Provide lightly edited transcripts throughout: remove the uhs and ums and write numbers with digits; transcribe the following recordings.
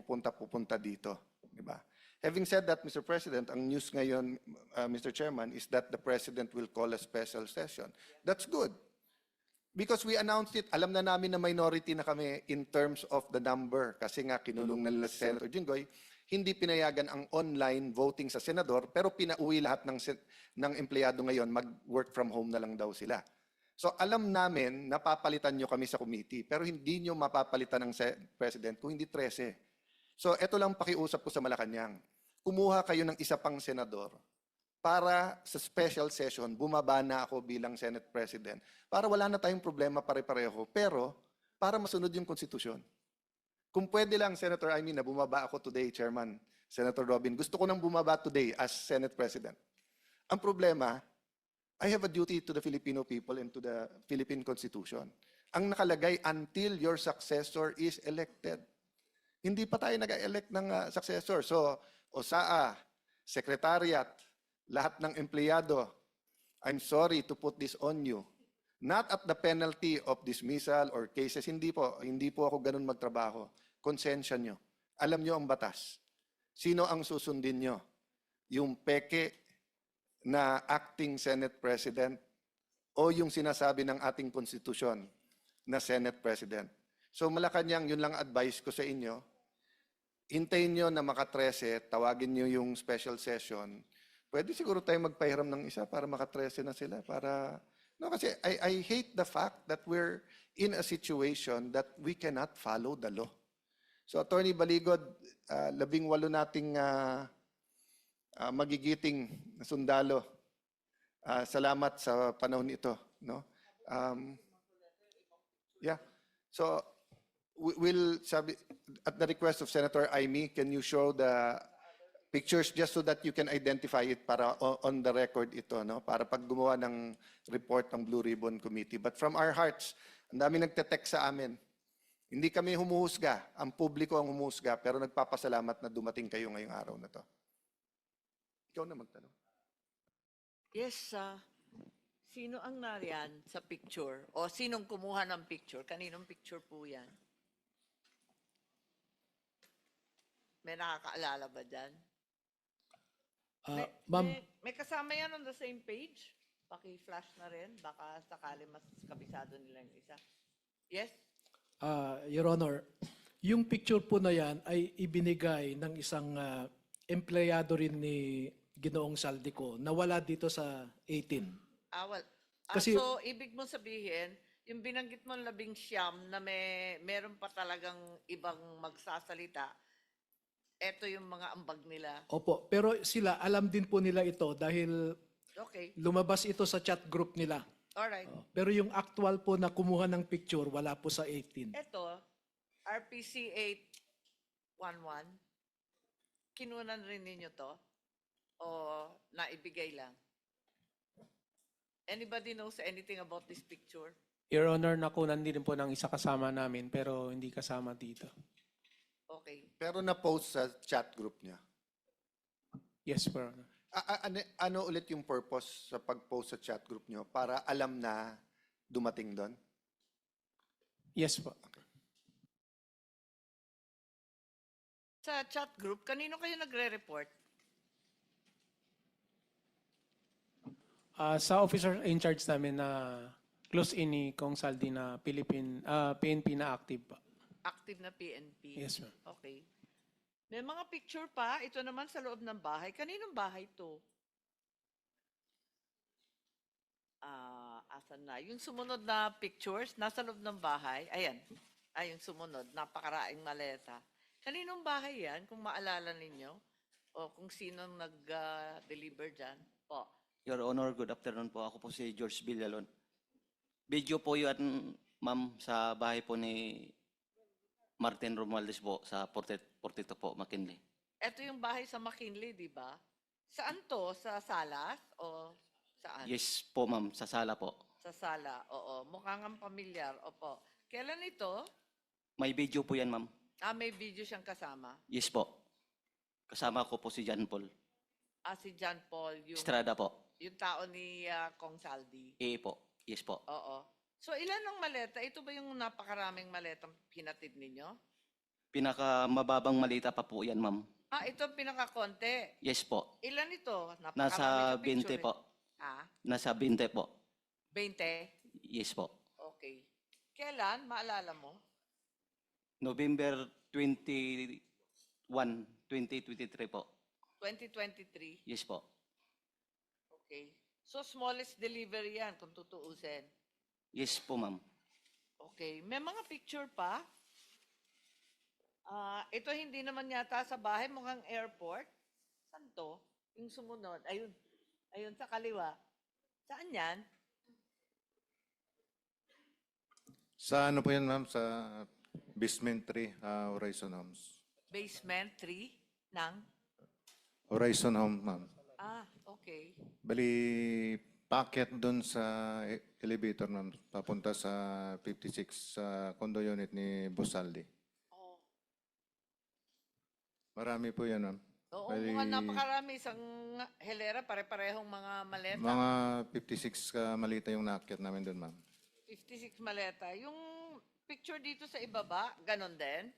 pupunta dito, di ba? Having said that, Mr. President, ang news ngayon, Mr. Chairman, is that the President will call a special session. That's good. Because we announced it, alam na namin na minority na kami in terms of the number. Kasi nga, kinulong na nila si Senator Jinggoy, hindi pinayagan ang online voting sa senador, pero pinauwi lahat ng empleyado ngayon, mag-work from home na lang daw sila. So alam namin, napapalitan nyo kami sa committee, pero hindi nyo mapapalitan ng President kung hindi 13. So eto lang pakiusap ko sa Malacanang. Kumuha kayo ng isa pang senador para sa special session, bumaba na ako bilang Senate President para wala na tayong problema pare-pareho, pero para masunod yung konstitusyon. Kung pwede lang, Senator Amy, na bumaba ako today, Chairman, Senator Robin, gusto ko nang bumaba today as Senate President. Ang problema, I have a duty to the Filipino people and to the Philippine Constitution. Ang nakalagay, until your successor is elected. Hindi pa tayo nag-elect ng successor. So, OSAA, Secretariat, lahat ng empleyado, I'm sorry to put this on you. Not at the penalty of dismissal or cases. Hindi po ako ganun magtrabaho. Konsensya nyo. Alam nyo ang batas. Sino ang susundin nyo? Yung peke na acting Senate President o yung sinasabi ng ating konstitusyon na Senate President. So Malacanang, yun lang advice ko sa inyo. Hintayin nyo na maka-13, tawagin nyo yung special session. Pwede siguro tayo magpahiram ng isa para maka-13 na sila. No, kasi I hate the fact that we're in a situation that we cannot follow the law. So Attorney Baligod, 18 nating magigiting na sundalo. Salamat sa panahon ito, no? Yeah. So we'll sabi at the request of Senator Amy, can you show the pictures just so that you can identify it para on the record ito, no? Para pag gumawa ng report ng Blue Ribbon Committee. But from our hearts, ang dami nagte-text sa amin. Hindi kami humuhusga, ang publiko ang humuhusga, pero nagpapasalamat na dumating kayo ngayong araw na to. Ikaw na magtanong. Yes, sino ang nariyan sa picture? O sinong kumuha ng picture? Kaninong picture po yan? May nakakaalala ba dyan? Ma'am, May kasama yan on the same page? Paki-flash na rin. Baka sakali mas kabisado nila yung isa. Yes? Your Honor, yung picture po na yan ay ibinigay ng isang empleyado rin ni Ginoong Saldico na wala dito sa 18. Kasi- So, ibig mo sabihin, yung binanggit mo 19 na meron pa talagang ibang magsasalita, eto yung mga ambag nila. Opo, pero sila, alam din po nila ito dahil Okay. lumabas ito sa chat group nila. Alright. Pero yung actual po na kumuha ng picture, wala po sa 18. Ito, RPC 811, kinunan rin ninyo to? O naibigay lang? Anybody knows anything about this picture? Your Honor, nakunan din po ng isa kasama namin pero hindi kasama dito. Okay. Pero na-post sa chat group niya. Yes, Your Honor. Ano ulit yung purpose sa pag-post sa chat group nyo? Para alam na dumating doon? Yes po. Sa chat group, kanino kayo nagre-report? Sa officer in charge namin na close in ni Kong Saldi na PNP na active pa. Active na PNP? Yes, ma'am. Okay. May mga picture pa. Ito naman sa loob ng bahay. Kaninong bahay to? Asan na? Yung sumunod na pictures, nasa loob ng bahay. Ayan. Yung sumunod. Napakaraing maleta. Kaninong bahay yan? Kung maalala ninyo? O kung sinong nag-deliver dyan? Po. Your Honor, good afternoon po. Ako po si George Villalon. Video po yun, ma'am, sa bahay po ni Martin Romualdez po sa 42 po, McKinley. Ito yung bahay sa McKinley, di ba? Saan to? Sa Salas? O saan? Yes po, ma'am, sa sala po. Sa sala, oo. Mukhang ang pamilyar, opo. Kailan ito? May video po yan, ma'am. May video siyang kasama. Yes po. Kasama ko po si John Paul. Si John Paul, Estrada po. yung tao ni Kong Saldi. Po. Yes po. Oo. So ilan ang maleta? Ito ba yung napakaraming maletang pinatid ninyo? Pinakamababang malita pa po yan, ma'am. Ito ang pinakakonti. Yes po. Ilan ito? Napakarami Nasa na picture 20 po. Ah, Nasa 20 po. 20? Yes po. Okay. Kailan? Maalala mo? November 21, 2023 po. 2023? Yes po. Okay. So, smallest delivery yan, kung tutuusin. Yes po, ma'am. Okay. May mga picture pa. Ito hindi naman yata sa bahay, mukhang airport. Saan to? Yung sumunod. Ayun. Ayun, sa kaliwa. Saan yan? Sa ano po yan, ma'am? Sa basement 3, Horizon Homes. Basement 3 ng? Horizon Home, ma'am. Okay. Bali, packet doon sa elevator, ma'am. Papunta sa 56 sa condo unit ni Bosaldi. Oh. Marami po yan, ma'am. Oo, Bali, mukhang napakarami. Isang helera, pare-parehong mga maleta. mga 56 ka malita yung naakyat namin doon, ma'am. 56 maleta. Yung picture dito sa ibaba, ganon din?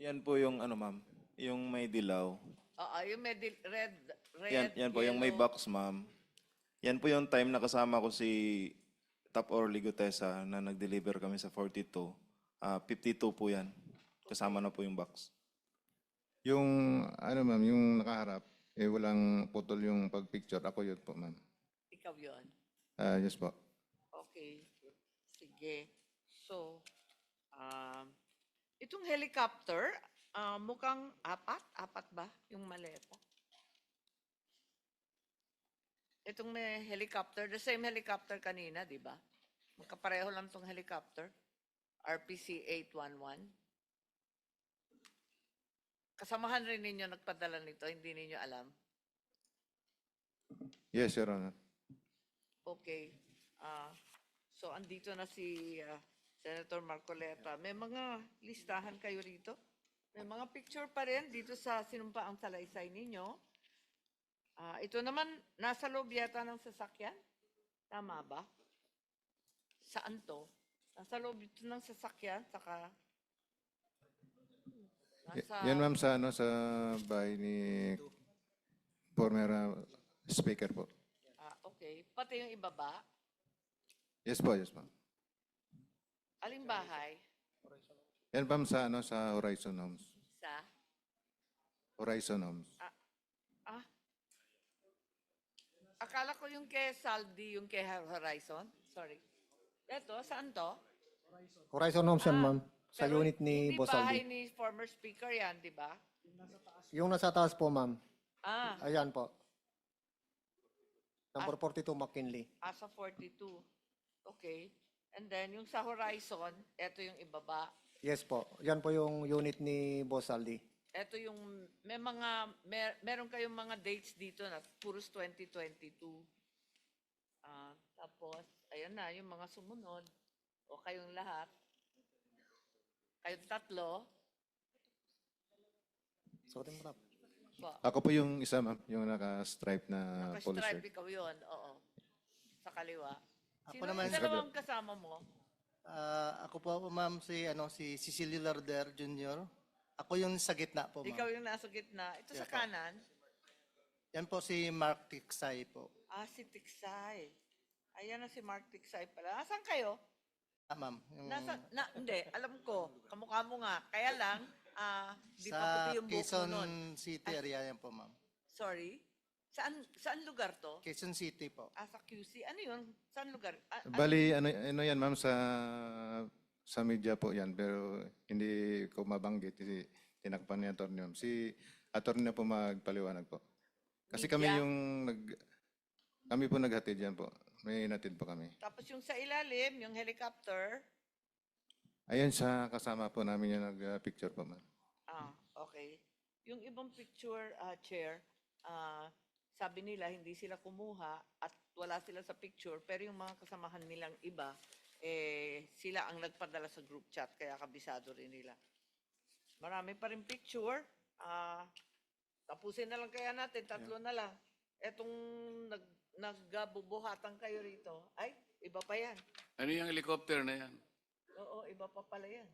Yan po yung ano ma'am, yung may dilaw. Oo, yung may red, Yan po yung may yellow. box ma'am. Yan po yung time na kasama ko si Top Orly Gutesa na nag-deliver kami sa 42. 52 po yan. Kasama na po yung box. Yung, ano ma'am, yung nakaharap, walang putol yung pag-picture. Ako yun po, ma'am. Ikaw yun. Yes po. Okay. Sige. So, itong helicopter, mukhang apat ba yung maleta? Itong may helicopter, the same helicopter kanina, di ba? Magkapareho lang tong helicopter. RPC 811. Kasamahan rin ninyo nagpadala nito, hindi ninyo alam. Yes, Your Honor. Okay. So, andito na si Senator Marcoleta. May mga listahan kayo rito? May mga picture pa rin dito sa sinumpaang salaysay ninyo. Ito naman, nasa loob yata ng sasakyan? Tama ba? Saan to? Nasa loob ito ng sasakyan, saka... Yan ma'am sa ano sa bahay ni former speaker po. Okay. Pati yung ibaba. Yes po, yes po. Aling bahay? Yan ma'am sa ano sa Horizon Homes. Sa? Horizon Homes. Akala ko yung kay Saldi, yung kay Horizon. Sorry. Ito, saan to? Horizon Homes yan, ma'am. Sa Pero unit ni Boss Hindi bahay Aldi. ni former speaker yan, di ba? Yung nasa taas po, ma'am. Ayan po. Number 42, McKinley. Sa 42. Okay. And then, yung sa Horizon, ito yung ibaba. Yes po. Yan po yung unit ni Boss Aldi. Ito yung, meron kayong mga dates dito na puros 2022. Tapos, ayan na, yung mga sumunod. O kayong lahat. Kayong tatlo. Sorry mo, Po. Ako po yung isa ma'am, yung naka-stripe na police Naka-stripe shirt. ikaw yun. Oo. Sa kaliwa. Ako Sino naman, yung dalawang kasama mo? Ako po, ma'am, si Cecilio Larder Jr. Ako yung sa gitna po, Ikaw ma'am. yung nasa gitna. Ito sa Yeah, po. kanan. Yan po si Mark Tiksay po. Si Tiksay. Ayan na si Mark Tiksay pala. Asan kayo? Ma'am. Yung, Hindi, alam ko. Kamukha mo nga. Kaya lang, di pa sa puti yung buhok mo Quezon nun. City area yan po, ma'am. Sorry? Saan lugar to? Quezon City po. Sa QC. Ano yun? Saan lugar? Bali ano yan ma'am sa media po yan pero hindi ko mabanggit kasi tinakpan ni attorney ma'am. Si attorney na po magpaliwanag po. Kasi kami Media? yung kami po naghatid yan po. May inatid po kami. Tapos yung sa ilalim, yung helicopter. Ayan sa kasama po namin yung nag-picture po ma'am. Okay. Yung ibang picture, Chair, sabi nila hindi sila kumuha at wala sila sa picture, pero yung mga kasamahan nilang iba, sila ang nagpadala sa group chat, kaya kabisado rin nila. Marami pa rin picture. Tapusin na lang kaya natin, tatlo na lang. Etong nagbubuhatan kayo rito, ay, iba pa yan. Ano yung helicopter na yan? Oo, iba pa pala yan.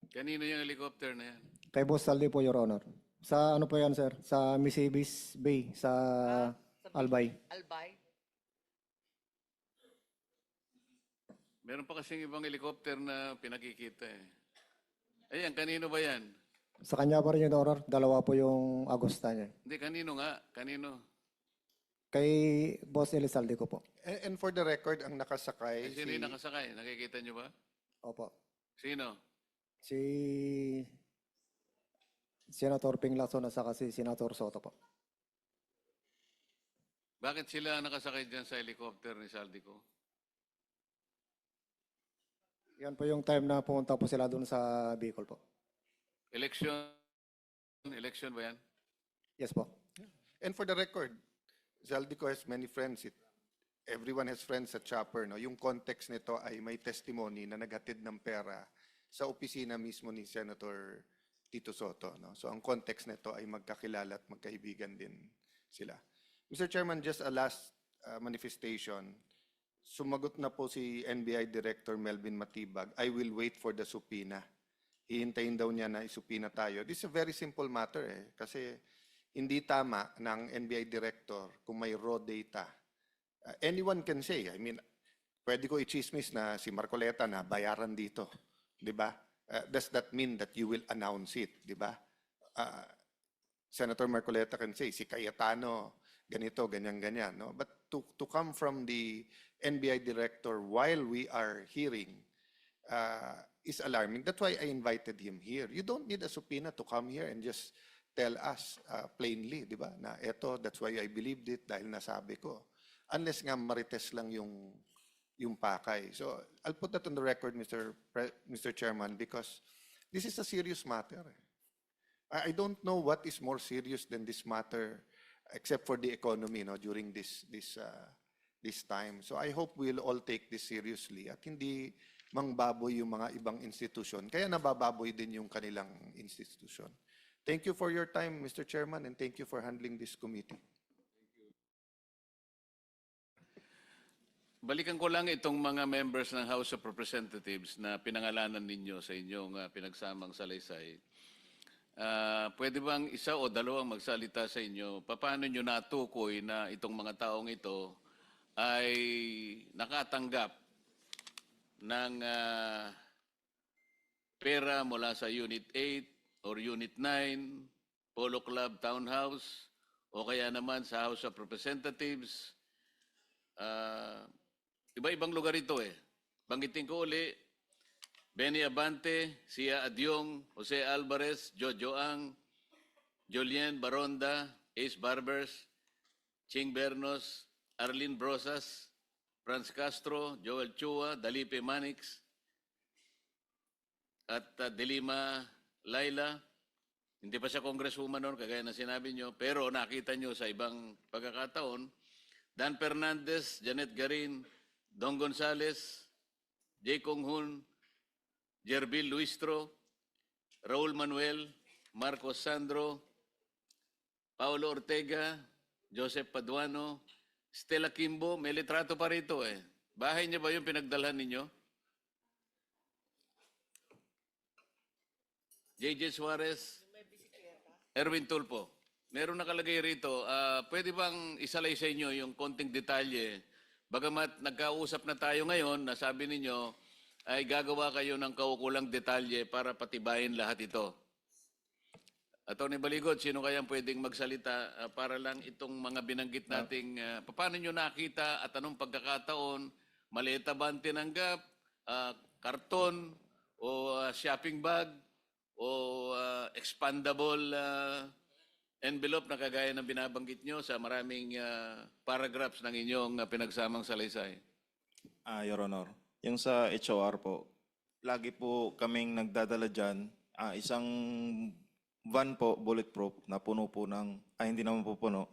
Kanino yung helicopter na yan? Kay Boss Saldi po, Your Honor. Sa ano po yan, sir? Sa Misibis Bay, sa Albay. Albay? Meron pa kasing ibang helicopter na pinakikita eh. Ayan, kanino ba yan? Sa kanya pa rin, Your Honor. Dalawa po yung Agosta niya. Hindi, kanino nga? Kanino? Kay Boss Elizalde ko po. And for the record, ang nakasakay, Sino yung nakasakay? Nakikita nyo ba? Opo. Sino? Si Senator Ping Lacson at saka si Senator Soto po. Bakit sila nakasakay dyan sa helicopter ni Saldico? Yan po yung time na pumunta po sila doon sa Bicol po. Election? Election ba yan? Yes po. and for the record, Zaldico has many friends. Everyone has friends at Chopper. No? Yung context nito ay may testimony na naghatid ng pera sa opisina mismo ni Senator Tito Soto. No? So ang context nito ay magkakilala at magkaibigan din sila. Mr. Chairman, just a last manifestation. Sumagot na po si NBI Director Melvin Matibag, I will wait for the subpoena. Hihintayin daw niya na isubpoena tayo. This is a very simple matter kasi hindi tama ng NBI Director kung may raw data. Anyone can say, I mean, pwede ko i-chismis na si Marcoleta na bayaran dito. Di ba? Does that mean that you will announce it? Di ba? Senator Marcoleta can say, si Cayetano, ganito, ganyan-ganyan. No? But to come from the NBI Director while we are hearing is alarming. That's why I invited him here. You don't need a subpoena to come here and just tell us plainly, di ba? Na eto, that's why I believed it dahil nasabi ko. Unless nga marites lang yung pakay. So I'll put that on the record, Mr. Chairman, because this is a serious matter. I don't know what is more serious than this matter except for the economy during this time. So I hope we'll all take this seriously at hindi mangbaboy yung mga ibang institusyon. Kaya nabababoy din yung kanilang institusyon. Thank you for your time, Mr. Chairman, and thank you for handling this committee. Balikan ko lang itong mga members ng House of Representatives na pinangalanan ninyo sa inyong pinagsamang salaysay. Pwede bang isa o dalawang magsalita sa inyo? Paano nyo natukoy na itong mga taong ito ay nakatanggap ng pera mula sa Unit 8 or Unit 9, Polo Club Townhouse, o kaya naman sa House of Representatives? Iba-ibang lugar ito Banggitin ko uli, Benny Abante, Sia Adyong, Jose Alvarez, Jojo Ang, Julien Baronda, Ace Barbers, Ching Bernos, Arlene Brosas, Franz Castro, Joel Chua, Dalipe Manix, at Delima Laila. Hindi pa siya congresswoman noon, kagaya na sinabi nyo, pero nakita nyo sa ibang pagkakataon, Dan Fernandez, Janet Garin, Don Gonzales, Jay Kong Hun, Jerbil Luistro, Raul Manuel, Marcos Sandro, Paulo Ortega, Joseph Paduano, Stella Kimbo, may litrato pa rito Bahay niya ba yung pinagdalhan ninyo? JJ Suarez, Erwin Tulpo. Meron nakalagay rito, pwede bang isalay sa inyo yung konting detalye? Bagamat nagkausap na tayo ngayon, nasabi ninyo ay gagawa kayo ng kaukulang detalye para patibayin lahat ito. Atty. Baligod, sino kayang pwedeng magsalita para lang itong mga binanggit nating paano nyo nakita at anong pagkakataon, maleta ba ang tinanggap, karton o shopping bag o expandable envelope na kagaya ng binabanggit nyo sa maraming paragraphs ng inyong pinagsamang salaysay? Your Honor, yung sa HOR po, lagi po kaming nagdadala dyan, isang van po, bulletproof, na puno po hindi naman po puno.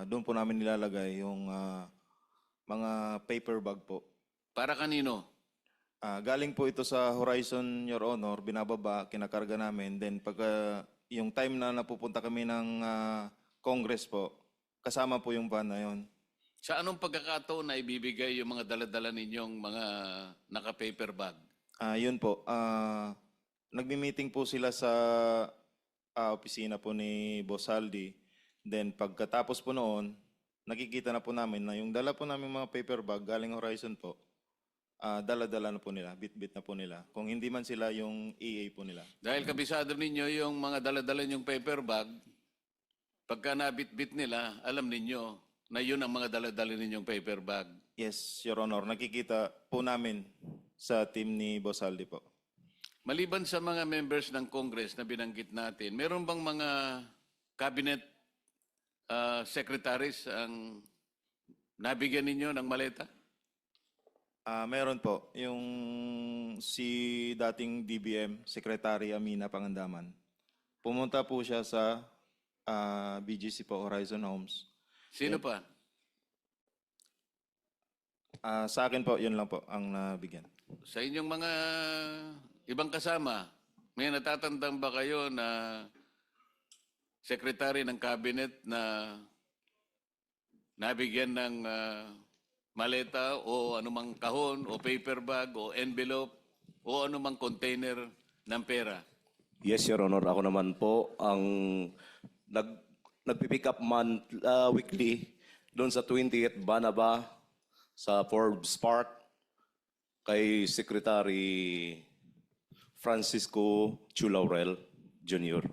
Doon po namin nilalagay yung mga paper bag po. Para kanino? Galing po ito sa Horizon, Your Honor, binababa, kinakarga namin. Then pagka yung time na napupunta kami ng Congress po, kasama po yung van na yun. Sa anong pagkakataon na ibibigay yung mga daladala ninyong mga naka-paper bag? Yun po, nagmi-meeting po sila sa opisina po ni Boss Aldi. Then pagkatapos po noon, nakikita na po namin na yung dala po namin mga paper bag galing Horizon po, dala-dala na po nila, bit-bit na po nila. Kung hindi man sila yung EA po nila. Dahil kabisado ninyo yung mga dala-dala yung paper bag, pagka nabit-bit nila, alam ninyo na yun ang mga dala-dala ninyong paper bag. Yes, Your Honor. Nakikita po namin sa team ni Boss Aldi po. Maliban sa mga members ng Congress na binanggit natin, meron bang mga cabinet secretaries ang nabigyan ninyo ng maleta? Meron po. Yung si dating DBM, Secretary Amina Pangandaman. Pumunta po siya sa BGC po, Horizon Homes. Sino pa? Sa akin po, yun lang po ang nabigyan. Sa inyong mga ibang kasama, may natatandang ba kayo na secretary ng cabinet na nabigyan ng maleta o anumang kahon o paper bag o envelope o anumang container ng pera? Yes, Your Honor. Ako naman po ang nagpipick up weekly doon sa 20th Banaba sa Forbes Park kay Secretary Francisco Chulaurel Jr.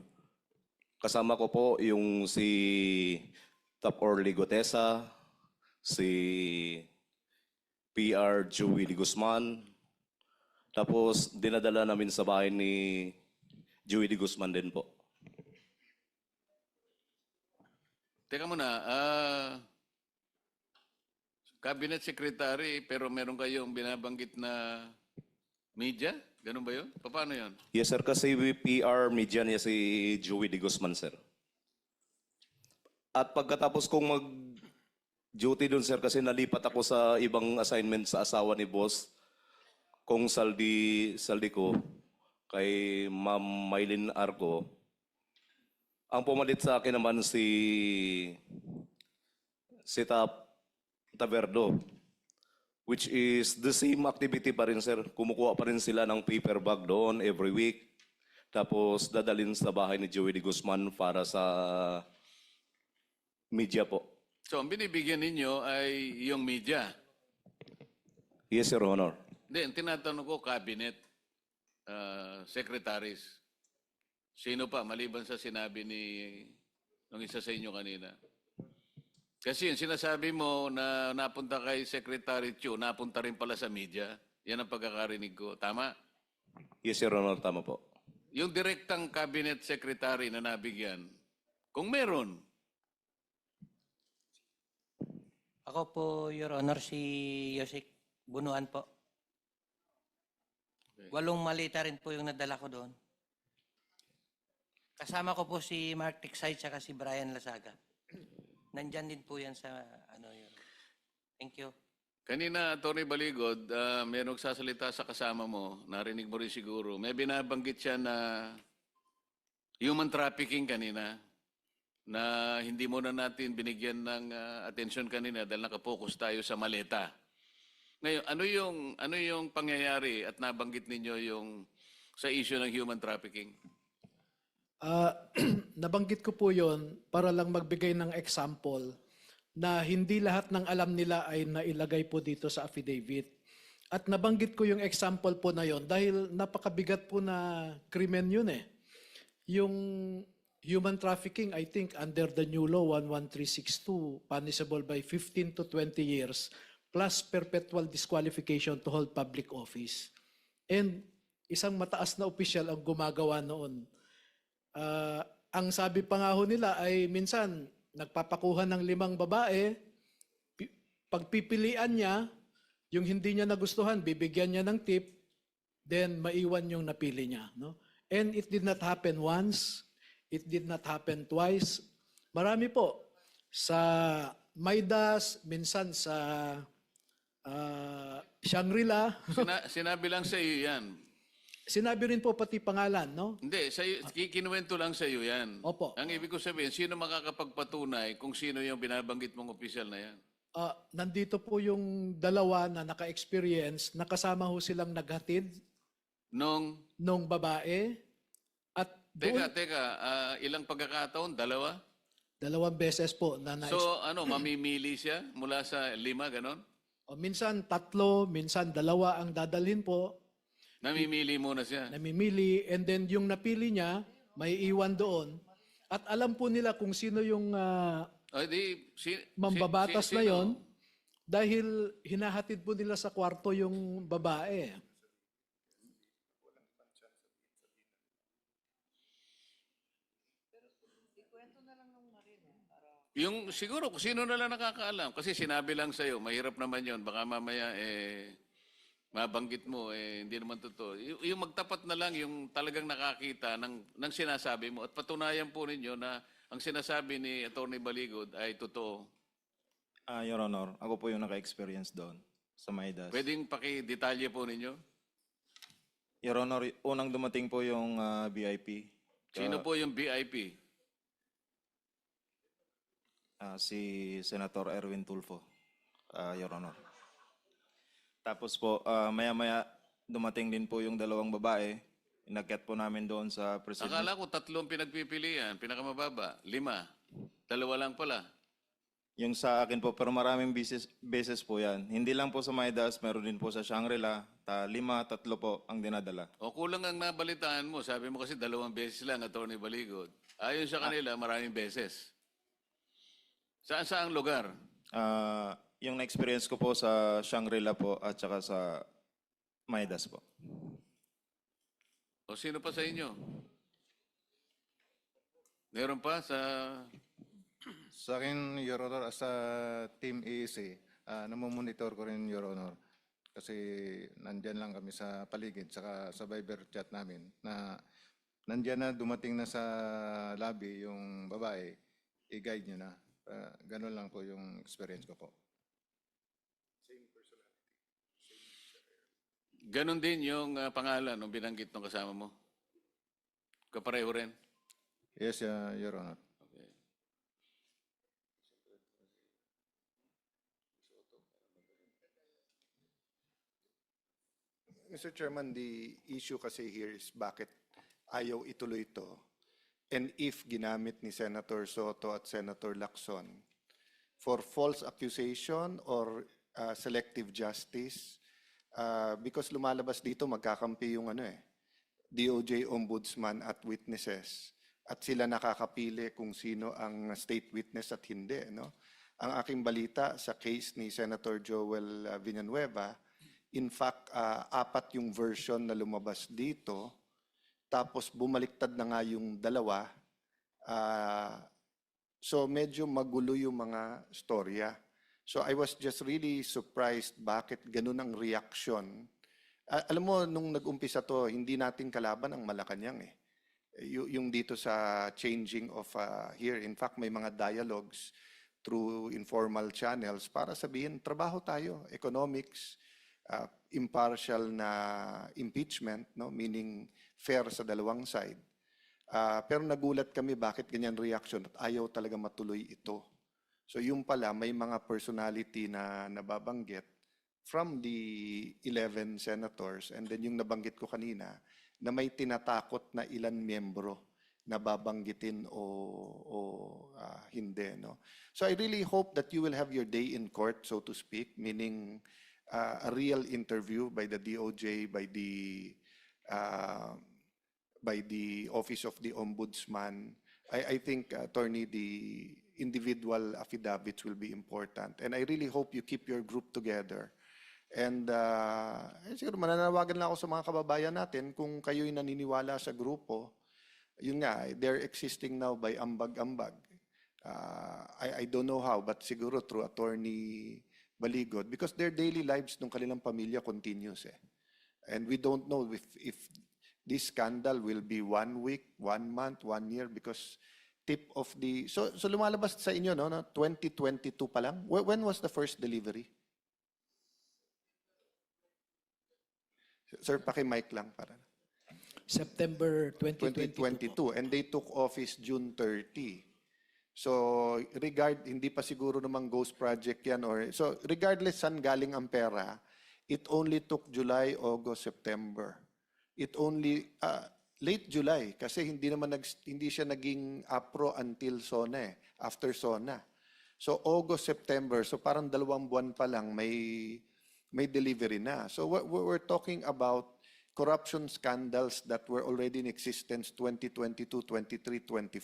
Kasama ko po yung si Top Orly Gotesa, si PR Joey de Guzman, tapos dinadala namin sa bahay ni Joey de Guzman din po. Teka muna, cabinet secretary pero meron kayong binabanggit na media? Ganun ba yun? Paano yun? Yes, sir. Kasi PR media niya si Joey de Guzman, sir. At pagkatapos kong mag-duty doon, sir, kasi nalipat ako sa ibang assignment sa asawa ni boss, kung saldi ko, kay Ma'am Maylin Arco. Ang pumalit sa akin naman si Taverdo, which is the same activity pa rin, sir. Kumukuha pa rin sila ng paper bag doon every week. Tapos dadalhin sa bahay ni Joey de Guzman para sa media po. So, ang binibigyan ninyo ay yung media. Yes, Your Honor. Hindi, ang tinatanong ko, cabinet, secretaries. Sino pa, maliban sa sinabi ng isa sa inyo kanina? Kasi yung sinasabi mo na napunta kay Secretary Chu, napunta rin pala sa media. Yan ang pagkakarinig ko. Tama? Yes, Your Honor. Tama po. Yung direktang cabinet secretary na nabigyan, kung meron, Ako po, Your Honor, si Yosik Bunuan po. 8 malita rin po yung nadala ko doon. Kasama ko po si Mark Tiksay at si Brian Lasaga. Nandyan din po yan sa yun. Thank you. kanina, Tony Baligod, merong sasalita sa kasama mo, narinig mo rin siguro, may binabanggit siya na human trafficking kanina, na hindi muna natin binigyan ng atensyon kanina dahil nakapokus tayo sa maleta. Ngayon, ano yung pangyayari at nabanggit ninyo yung sa issue ng human trafficking? Nabanggit ko po yon para lang magbigay ng example na hindi lahat ng alam nila ay nailagay po dito sa affidavit. At nabanggit ko yung example po na yon dahil napakabigat po na krimen yun eh. Yung human trafficking, I think, under the new law 11362, punishable by 15 to 20 years, plus perpetual disqualification to hold public office. And isang mataas na opisyal ang gumagawa noon. Ang sabi pa nga ho nila ay minsan, nagpapakuha ng 5 babae, pagpipilian niya, yung hindi niya nagustuhan, bibigyan niya ng tip, then maiwan yung napili niya. No? And it did not happen once, it did not happen twice. Marami po. Sa Maidas, minsan sa Shangri-La. Sinabi lang sa iyo yan. Sinabi rin po pati pangalan, no? Hindi, kinuwento lang sa iyo yan. Opo. Ang ibig ko sabihin, sino makakapagpatunay kung sino yung binabanggit mong opisyal na yan? Nandito po yung dalawa na naka-experience, nakasama ho silang naghatid nung babae at doon, ilang pagkakataon? Dalawa? 2 beses po na So, mamimili siya mula sa 5, ganon? o minsan 3, minsan 2 ang dadalhin po, Namimili muna siya. namimili, and then yung napili niya, may iwan doon. At alam po nila kung sino yung O, di, mambabatas na sino? yon dahil hinahatid po nila sa kwarto yung babae. Yung siguro kung sino na lang nakakaalam kasi sinabi lang sa mahirap naman 'yon, baka mamaya mabanggit mo hindi naman totoo. Yung magtapat na lang yung talagang nakakita ng sinasabi mo at patunayan po ninyo na ang sinasabi ni Attorney Baligod ay totoo. Your Honor, ako po yung naka-experience doon sa Maidas. Pwedeng paki-detalye po ninyo? Your Honor, unang dumating po yung VIP. Sino po yung VIP? Si Senator Erwin Tulfo, Your Honor. Tapos po, maya-maya dumating din po yung 2 babae. Inakyat po namin doon sa president. Akala ko 3 pinagpipilian, pinakamababa, 5. 2 lang pala. Yung sa akin po, pero maraming beses po yan. Hindi lang po sa Maidas, meron din po sa Shangri-La. 5, 3 po ang dinadala. O kulang ang nabalitaan mo. Sabi mo kasi 2 beses lang, Attorney Baligod. Ayon sa kanila, maraming beses. Saan lugar? Yung na-experience ko po sa Shangri-La po at saka sa Maidas po. O sino pa sa inyo? Meron pa sa... Sa akin, Your Honor, as a Team EEC, namomonitor ko rin, Your Honor. Kasi nandyan lang kami sa paligid, saka sa Viber chat namin, na nandyan na, dumating na sa lobby yung babae, i-guide nyo na. Ganun lang po yung experience ko po. Ganon din yung pangalan ng binanggit ng kasama mo? Kapareho rin? Yes, Your Honor. Okay. Mr. Chairman, the issue kasi here is bakit ayaw ituloy ito. And if ginamit ni Senator Soto at Senator Lacson for false accusation or selective justice, because lumalabas dito magkakampi yung DOJ Ombudsman at witnesses at sila nakakapili kung sino ang state witness at hindi. No? Ang aking balita sa case ni Senator Joel Villanueva, in fact, 4 yung version na lumabas dito, tapos bumaliktad na nga yung 2. So medyo magulo yung mga storya. So I was just really surprised bakit ganun ang reaction. Alam mo, nung nag-umpisa to, hindi natin kalaban ang Malacanang yung dito sa changing of here. In fact, may mga dialogues through informal channels para sabihin, trabaho tayo, economics, impartial na impeachment, no? Meaning fair sa dalawang side. Pero nagulat kami bakit ganyan reaction at ayaw talaga matuloy ito. So yung pala, may mga personality na nababanggit from the 11 senators and then yung nabanggit ko kanina na may tinatakot na ilan miyembro na babanggitin o hindi. No? So I really hope that you will have your day in court, so to speak, meaning a real interview by the DOJ, by the Office of the Ombudsman. I think, Attorney, the individual affidavits will be important. And I really hope you keep your group together. And siguro mananawagan lang ako sa mga kababayan natin kung kayo'y naniniwala sa grupo. Yun nga, they're existing now by ambag-ambag. I don't know how, but siguro through Attorney Baligod, because their daily lives ng kanilang pamilya continues. And we don't know if this scandal will be 1 week, 1 month, 1 year, because tip of the... So lumalabas sa inyo, no? 2022 pa lang? When was the first delivery? Sir, paki-mic lang para. September 2022. 2022, and they took office June 30. So hindi pa siguro namang ghost project yan. So regardless saan galing ang pera, it only took July, August, September It only late July kasi hindi siya naging APRO until SONA after SONA. So August, September, so parang 2 buwan pa lang may delivery na. So we're talking about corruption scandals that were already in existence 2022, 23, 24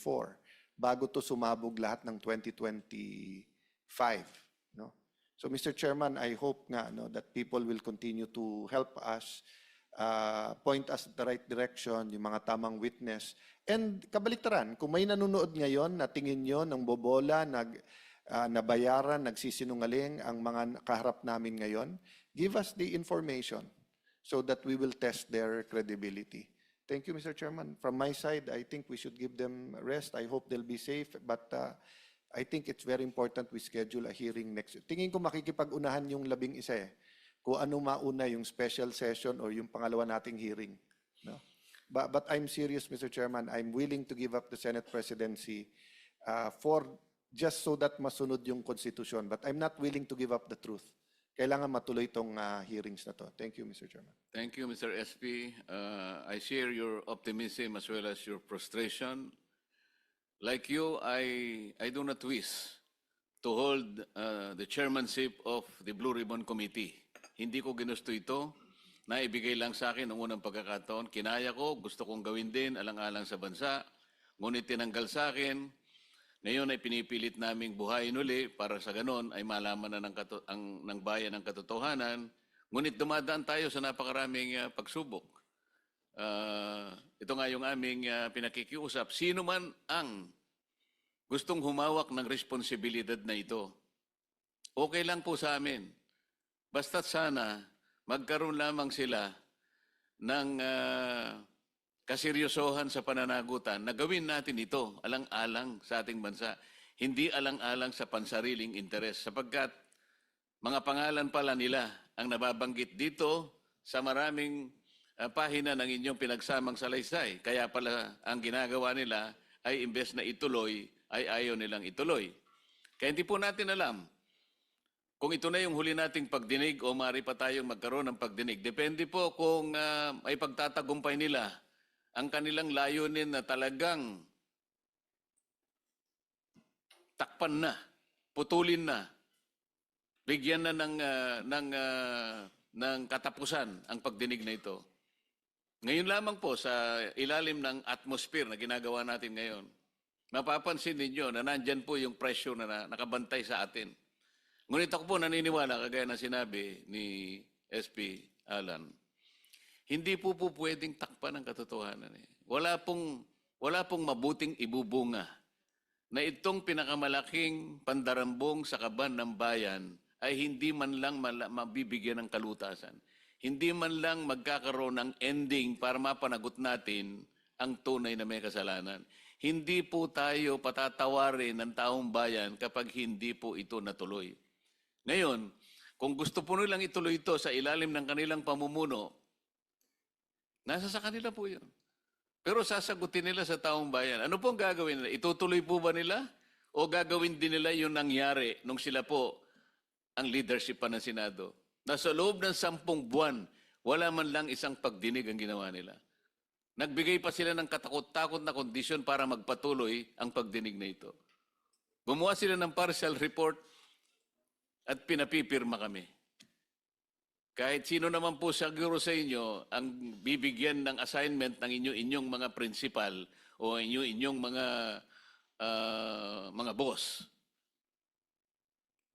bago to sumabog lahat ng 2025, no? So Mr. Chairman, I hope nga that people will continue to help us, point us in the right direction, yung mga tamang witness. And kabaliktaran, kung may nanonood ngayon na tingin nyo ng bobola, nabayaran, nagsisinungaling ang mga kaharap namin ngayon, give us the information so that we will test their credibility. Thank you, Mr. Chairman. From my side, I think we should give them rest. I hope they'll be safe, but I think it's very important we schedule a hearing next. Tingin ko makikipag-unahan yung 11 kung ano mauna yung special session or yung pangalawa nating hearing. No? But I'm serious, Mr. Chairman. I'm willing to give up the Senate presidency for just so that masunod yung konstitusyon. But I'm not willing to give up the truth. Kailangan matuloy itong hearings na to. Thank you, Mr. Chairman. Thank you, Mr. SP. I share your optimism as well as your frustration. Like you, I do not wish to hold the chairmanship of the Blue Ribbon Committee. Hindi ko ginusto ito. Naibigay lang sa akin noong unang pagkakataon. Kinaya ko, gusto kong gawin din, alang-alang sa bansa. Ngunit tinanggal sa akin. Ngayon ay pinipilit naming buhayin uli para sa ganon ay malaman na ng bayan ang katotohanan. Ngunit dumadaan tayo sa napakaraming pagsubok. Ito nga yung aming pinakikiusap. Sino man ang gustong humawak ng responsibilidad na ito, okay lang po sa amin. Basta't sana magkaroon lamang sila ng kaseryosohan sa pananagutan na gawin natin ito alang-alang sa ating bansa. Hindi alang-alang sa pansariling interes sapagkat mga pangalan pala nila ang nababanggit dito sa maraming pahina ng inyong pinagsamang salaysay. Kaya pala ang ginagawa nila ay imbes na ituloy, ay ayaw nilang ituloy. Kaya hindi po natin alam kung ito na yung huli nating pagdinig o maaari pa tayong magkaroon ng pagdinig. Depende po kung ay pagtatagumpay nila ang kanilang layunin na talagang takpan na, putulin na, bigyan na ng katapusan ang pagdinig na ito. Ngayon lamang po sa ilalim ng atmosphere na ginagawa natin ngayon, mapapansin ninyo na nandyan po yung pressure na nakabantay sa atin. Ngunit ako po naniniwala, kagaya na sinabi ni SP Alan, hindi po pwedeng takpan ang katotohanan. Wala pong mabuting ibubunga na itong pinakamalaking pandarambong sa kaban ng bayan ay hindi man lang mabibigyan ng kalutasan. Hindi man lang magkakaroon ng ending para mapanagot natin ang tunay na may kasalanan. Hindi po tayo patatawarin ng taong bayan kapag hindi po ito natuloy. Ngayon, kung gusto po nilang ituloy ito sa ilalim ng kanilang pamumuno, nasa sa kanila po yun. Pero sasagutin nila sa taong bayan. Ano pong gagawin nila? Itutuloy po ba nila? O gagawin din nila yung nangyari nung sila po ang leadership pa ng Senado? Na sa loob ng 10 buwan, wala man lang isang pagdinig ang ginawa nila. Nagbigay pa sila ng katakot-takot na kondisyon para magpatuloy ang pagdinig na ito. Gumawa sila ng partial report at pinapipirma kami. Kahit sino naman po siguro sa inyo ang bibigyan ng assignment ng inyong mga principal o inyong mga boss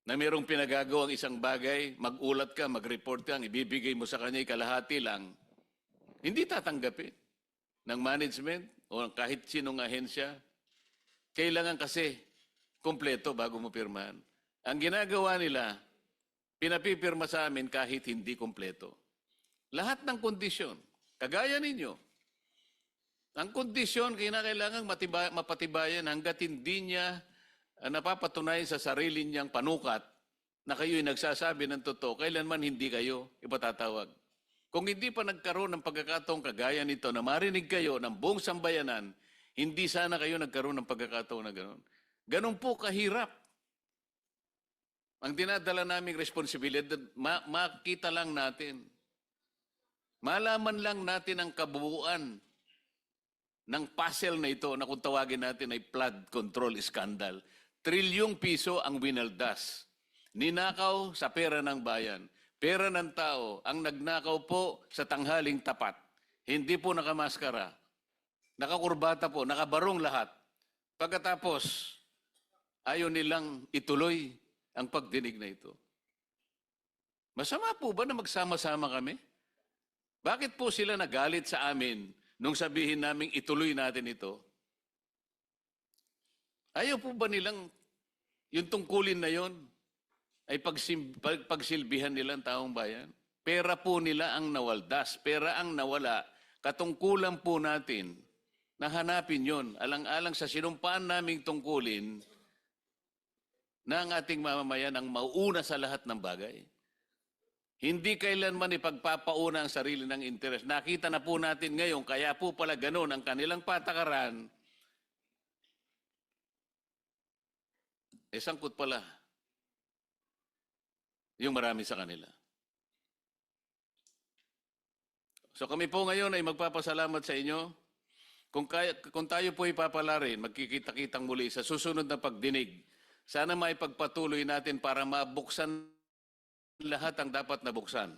na mayroong pinagagawang isang bagay, magulat ka, mag-report ka, ibibigay mo sa kanya kalahati lang, hindi tatanggapin ng management o kahit sinong ahensya. Kailangan kasi kompleto bago mo pirmahan. Ang ginagawa nila, pinapipirma sa amin kahit hindi kompleto. Lahat ng kondisyon, kagaya ninyo, ang kondisyon kailangang mapatibayan hanggat hindi niya napapatunayan sa sarili niyang panukat na kayo'y nagsasabi ng totoo, kailanman hindi kayo ipatatawag. Kung hindi pa nagkaroon ng pagkakataong kagaya nito na marinig kayo ng buong sambayanan, hindi sana kayo nagkaroon ng pagkakataon na gano'n. Ganon po kahirap. Ang dinadala naming responsibilidad, makita lang natin. Malaman lang natin ang kabuuan ng puzzle na ito na kung tawagin natin ay flood control scandal. Trilyong piso ang winaldas. Ninakaw sa pera ng bayan. Pera ng tao ang nagnakaw po sa tanghaling tapat. Hindi po nakamaskara. Nakakurbata po, nakabarong lahat. Pagkatapos, ayaw nilang ituloy ang pagdinig na ito. Masama po ba na magsama-sama kami? Bakit po sila nagalit sa amin nung sabihin naming ituloy natin ito? Ayaw po ba nilang yung tungkulin na yon ay pagsilbihan nilang taong bayan? Pera po nila ang nawaldas, pera ang nawala. Katungkulan po natin na hanapin yon, alang-alang sa sinumpaan naming tungkulin na ang ating mamamayan ang mauuna sa lahat ng bagay. Hindi kailanman ipagpapauna ang sarili ng interes. Nakita na po natin ngayon, kaya po pala ganun ang kanilang patakaran. Sangkot pala yung marami sa kanila. So kami po ngayon ay magpapasalamat sa inyo. Kung tayo po ipapalarin, magkikita-kitang muli sa susunod na pagdinig. Sana maipagpatuloy natin para mabuksan lahat ang dapat nabuksan.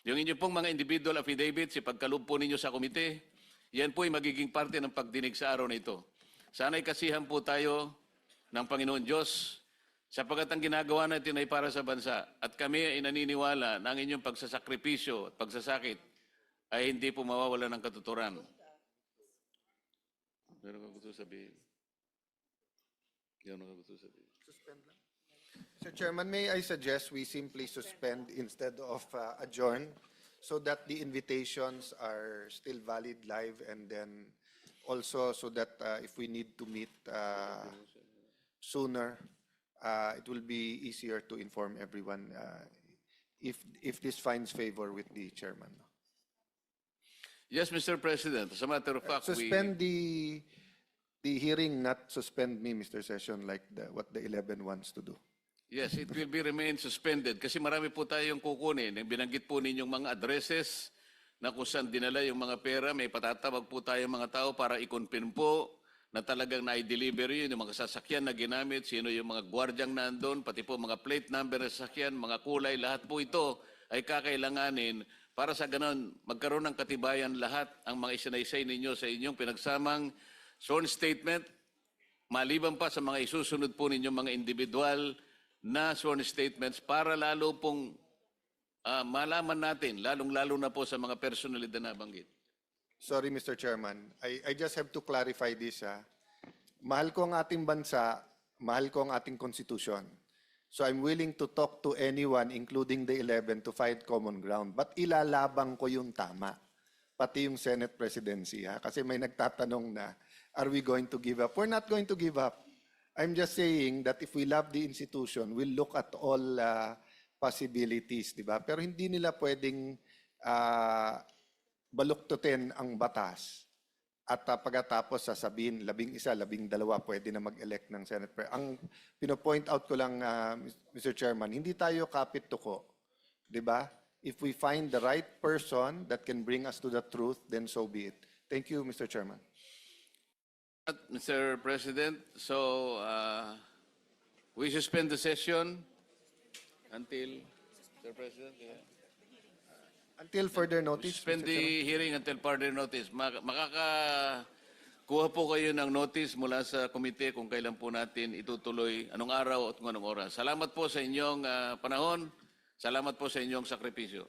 Yung inyo pong mga individual affidavits, ipagkaloob po ninyo sa komite, yan po ay magiging parte ng pagdinig sa araw na ito. Sana ikasihan po tayo ng Panginoon Diyos sapagkat ang ginagawa natin ay para sa bansa. At kami ay naniniwala na ang inyong pagsasakripisyo at pagsasakit ay hindi po mawawala ng katuturan. Meron ka gusto sabihin? Meron ka gusto sabihin? Suspend lang. Mr. Chairman, may I suggest we simply suspend instead of adjourn so that the invitations are still valid live, and then also so that if we need to meet sooner, it will be easier to inform everyone if this finds favor with the chairman. Yes, Mr. President. As a matter of fact, Suspend the hearing, not suspend me, Mr. Session, like what the 11 wants to do. Yes, it will be remain suspended kasi marami po tayong kukunin. Binanggit po ninyong mga addresses na kung saan dinala yung mga pera, may patatawag po tayong mga tao para i-confirm po na talagang na-deliver yun, yung mga sasakyan na ginamit, sino yung mga gwardyang nandun, pati po mga plate number ng sasakyan, mga kulay, lahat po ito ay kakailanganin para sa ganon magkaroon ng katibayan lahat ang mga isinaysay ninyo sa inyong pinagsamang sworn statement, maliban pa sa mga isusunod po ninyong mga individual na sworn statements para lalo pong malaman natin, lalong-lalo na po sa mga personalidad na nabanggit. Sorry, Mr. Chairman. I just have to clarify this. Mahal ko ang ating bansa, mahal ko ang ating konstitusyon. So I'm willing to talk to anyone, including the 11, to find common ground. But ilalabang ko yung tama, pati yung Senate presidency. Kasi may nagtatanong na, are we going to give up? We're not going to give up. I'm just saying that if we love the institution, we'll look at all possibilities, di ba? Pero hindi nila pwedeng baluktutin ang batas at pagkatapos sasabihin 11, 12 pwede na mag-elect ng Senate. Ang pino-point out ko lang, Mr. Chairman, hindi tayo kapit-tuko, di ba? If we find the right person that can bring us to the truth, then so be it. Thank you, Mr. Chairman. Mr. President, so we suspend the session until, Mr. President, Until further notice. suspend Mr. Chairman. the hearing until further notice. Makakakuha po kayo ng notice mula sa komite kung kailan po natin itutuloy, anong araw at kung anong oras. Salamat po sa inyong panahon. Salamat po sa inyong sakripisyo.